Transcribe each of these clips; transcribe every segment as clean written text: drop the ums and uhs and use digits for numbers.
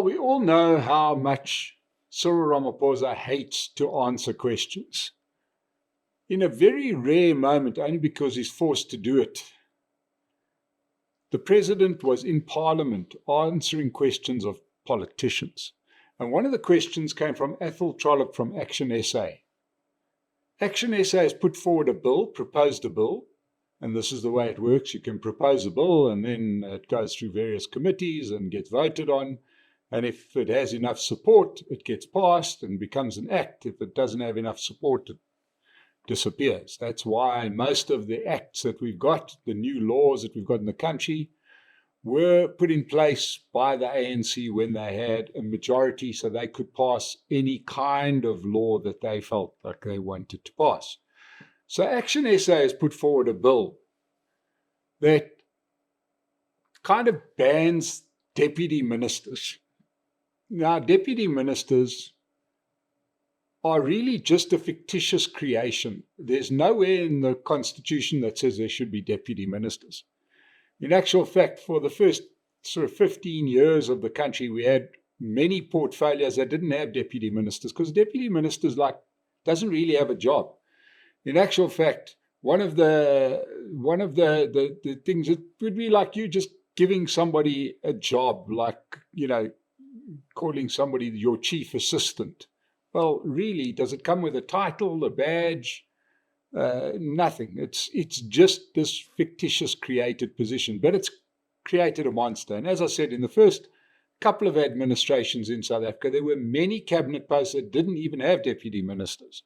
Well, we all know how much Cyril Ramaphosa hates to answer questions. In a very rare moment, only because he's forced to do it, the president was in Parliament answering questions of politicians. And one of the questions came from Ethel Trollope from ActionSA. ActionSA has put forward a bill, proposed a bill, and this is the way it works. You can propose a bill and then it goes through various committees and gets voted on. And if it has enough support, it gets passed and becomes an act. If it doesn't have enough support, it disappears. That's why most of the acts that we've got, the new laws that we've got in the country, were put in place by the ANC when they had a majority so they could pass any kind of law that they felt like they wanted to pass. So ActionSA has put forward a bill that kind of bans deputy ministers. Now, deputy ministers are really just a fictitious creation. There's nowhere in the Constitution that says there should be deputy ministers. In actual fact, for the first sort of 15 years of the country, we had many portfolios that didn't have deputy ministers because deputy ministers doesn't really have a job. In actual fact, one of the things, it would be like you just giving somebody a job, like, calling somebody your chief assistant. Well, really, does it come with a title, a badge? Nothing. It's just this fictitious created position, but it's created a monster. And as I said, in the first couple of administrations in South Africa, there were many cabinet posts that didn't even have deputy ministers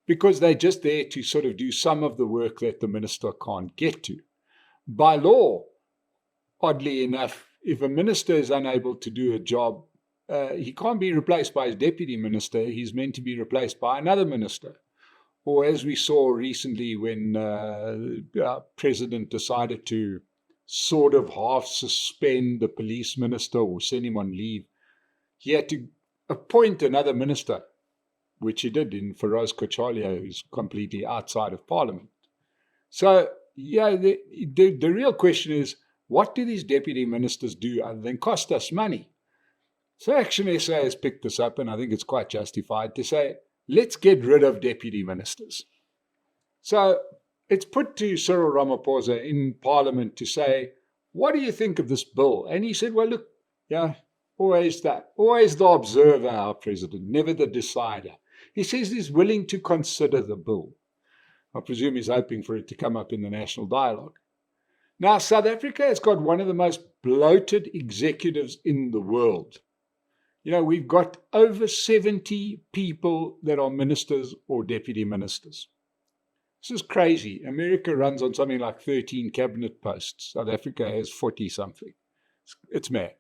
because they're just there to sort of do some of the work that the minister can't get to. By law, oddly enough, if a minister is unable to do a job, he can't be replaced by his deputy minister. He's meant to be replaced by another minister. Or as we saw recently when our president decided to sort of half suspend the police minister or send him on leave, he had to appoint another minister, which he did in Feroz Kochalia, who's completely outside of Parliament. So, yeah, the real question is, what do these deputy ministers do other than cost us money? So ActionSA has picked this up, and I think it's quite justified to say, let's get rid of deputy ministers. So it's put to Cyril Ramaphosa in Parliament to say, what do you think of this bill? And he said, well, look, always the observer, our president, never the decider. He says he's willing to consider the bill. I presume he's hoping for it to come up in the national dialogue. Now, South Africa has got one of the most bloated executives in the world. We've got over 70 people that are ministers or deputy ministers. This is crazy. America runs on something like 13 cabinet posts. South Africa has 40-something. It's mad.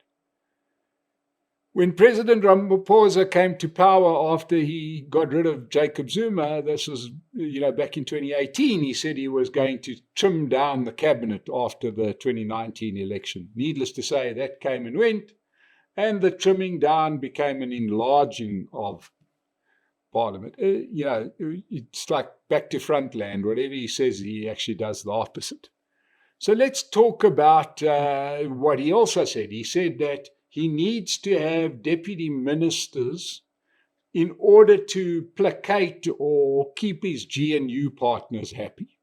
When President Ramaphosa came to power after he got rid of Jacob Zuma, this was, back in 2018, he said he was going to trim down the cabinet after the 2019 election. Needless to say, that came and went. And the trimming down became an enlarging of Parliament. It's like back to frontland. Whatever he says, he actually does the opposite. So let's talk about what he also said. He said that he needs to have deputy ministers in order to placate or keep his GNU partners happy.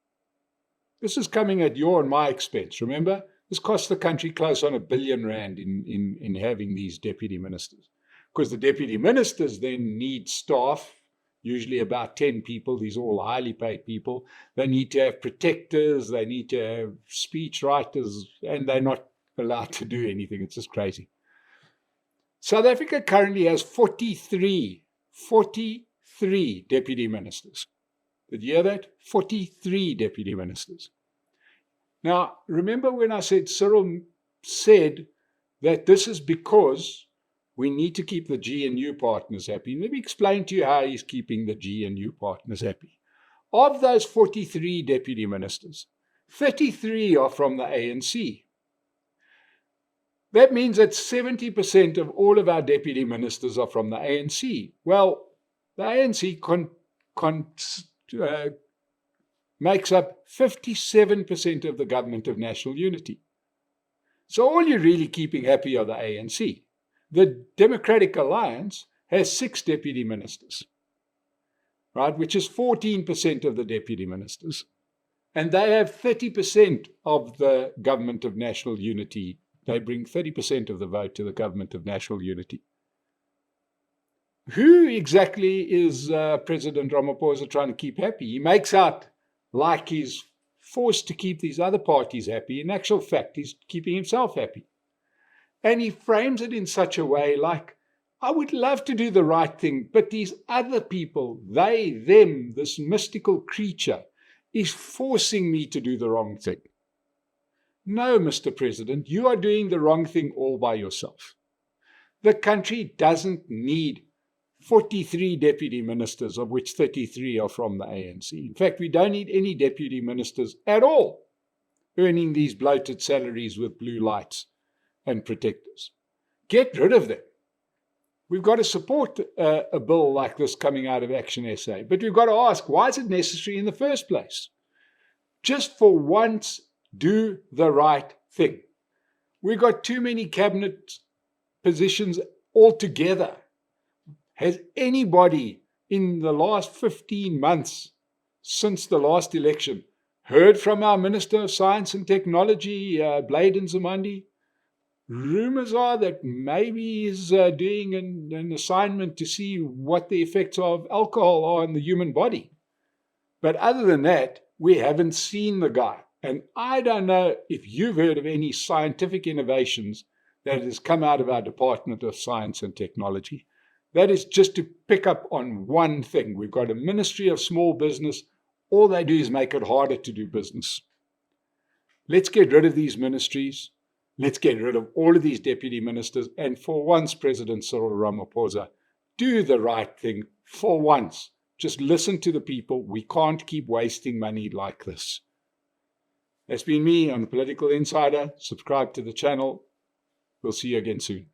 This is coming at your and my expense, remember? This costs the country close on R1 billion in having these deputy ministers. Because the deputy ministers then need staff, usually about 10 people. These are all highly paid people. They need to have protectors. They need to have speech writers. And they're not allowed to do anything. It's just crazy. South Africa currently has 43 deputy ministers. Did you hear that? 43 deputy ministers. Now, remember when I said Cyril said that this is because we need to keep the GNU partners happy. Let me explain to you how he's keeping the GNU partners happy. Of those 43 deputy ministers, 33 are from the ANC. That means that 70% of all of our deputy ministers are from the ANC. Well, the ANC makes up 57% of the government of national unity. So all you're really keeping happy are the ANC. The Democratic Alliance has 6 deputy ministers, right, which is 14% of the deputy ministers. And they have 30% of the government of national unity. They bring 30% of the vote to the government of national unity. Who exactly is President Ramaphosa trying to keep happy? He makes out like he's forced to keep these other parties happy. In actual fact, he's keeping himself happy. And he frames it in such a way like, I would love to do the right thing, but these other people, they, them, this mystical creature, is forcing me to do the wrong thing. No, Mr. President, you are doing the wrong thing all by yourself. The country doesn't need 43 deputy ministers, of which 33 are from the ANC. In fact, we don't need any deputy ministers at all earning these bloated salaries with blue lights and protectors. Get rid of them. We've got to support a bill like this coming out of ActionSA, but we've got to ask, why is it necessary in the first place? Just for once, do the right thing. We've got too many cabinet positions altogether. Has anybody in the last 15 months since the last election heard from our Minister of Science and Technology, Bladen Zamandi? Rumors are that maybe he's doing an assignment to see what the effects of alcohol are on the human body. But other than that, we haven't seen the guy. And I don't know if you've heard of any scientific innovations that has come out of our Department of Science and Technology. That is just to pick up on one thing. We've got a Ministry of Small Business. All they do is make it harder to do business. Let's get rid of these ministries. Let's get rid of all of these deputy ministers. And for once, President Cyril Ramaphosa, do the right thing for once. Just listen to the people. We can't keep wasting money like this. That's been me on the Political Insider. Subscribe to the channel. We'll see you again soon.